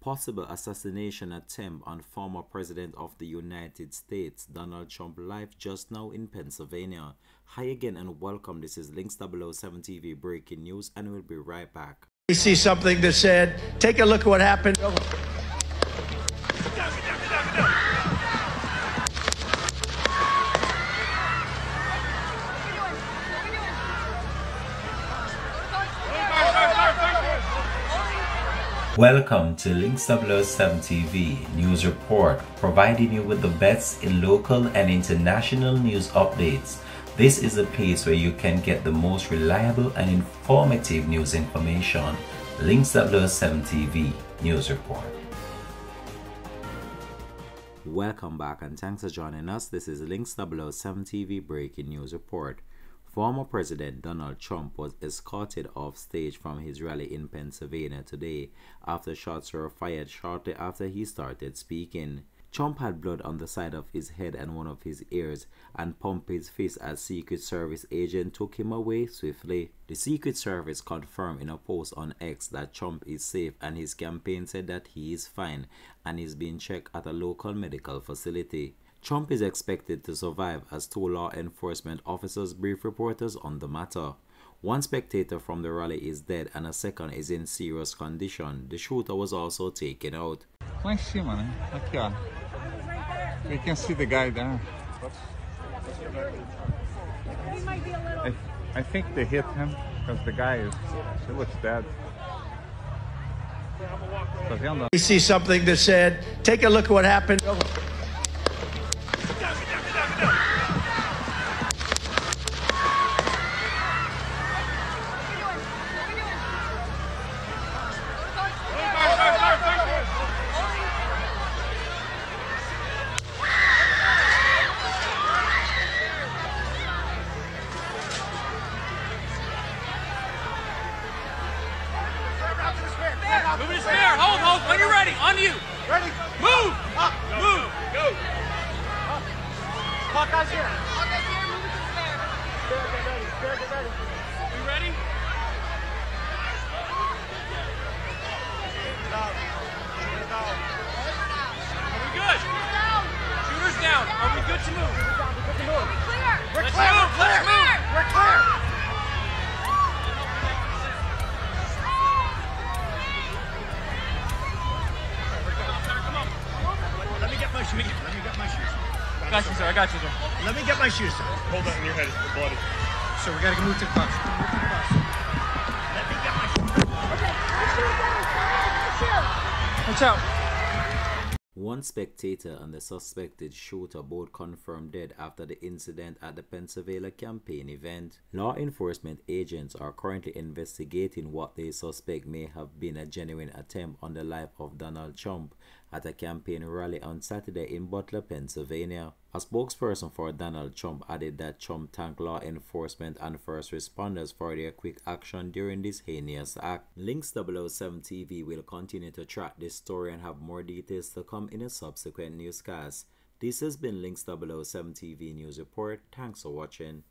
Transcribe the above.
possible assassination attempt on former President of the United States, Donald Trump, live just now in Pennsylvania. Hi again and welcome. This is Links 007 TV breaking news, and we'll be right back. We see something that said, take a look at what happened. Welcome to Links 007 TV News Report, providing you with the best in local and international news updates. This is a place where you can get the most reliable and informative news information. Links 007 TV News Report. Welcome back and thanks for joining us. This is Links 007 TV Breaking News Report. Former President Donald Trump was escorted off stage from his rally in Pennsylvania today after shots were fired shortly after he started speaking. Trump had blood on the side of his head and one of his ears and pumped his fist as Secret Service agents took him away swiftly. The Secret Service confirmed in a post on X that Trump is safe, and his campaign said that he is fine and is being checked at a local medical facility. Trump is expected to survive as two law enforcement officers brief reporters on the matter. One spectator from the rally is dead and a second is in serious condition. The shooter was also taken out. Lá em cima, né? Aqui, ó. You can see the guy there. I think they hit him because the guy he looks dead. We see something that said, take a look at what happened. Move to spare. Hold. When you're ready. On you. Ready? Move. Up. Move. Go. Hawkeye's here. Hawkeye's here. Move to spare. Spare, get ready. You ready? Are we good? Shooters down. Are we good to move? We're Let's clear. move. Let's move. We're clear. Let me get my shoes. I got you, sir. Let me get my shoes. Hold that in your head, it's bloody. So we gotta move to the bus. Let me get my shoes. Watch out. One spectator and the suspected shooter both confirmed dead after the incident at the Pennsylvania campaign event. Law enforcement agents are currently investigating what they suspect may have been a genuine attempt on the life of Donald Trump at a campaign rally on Saturday in Butler, Pennsylvania. A spokesperson for Donald Trump added that Trump thanked law enforcement and first responders for their quick action during this heinous act. Links 007 TV will continue to track this story and have more details to come in a subsequent newscast. This has been Links 007 TV News Report. Thanks for watching.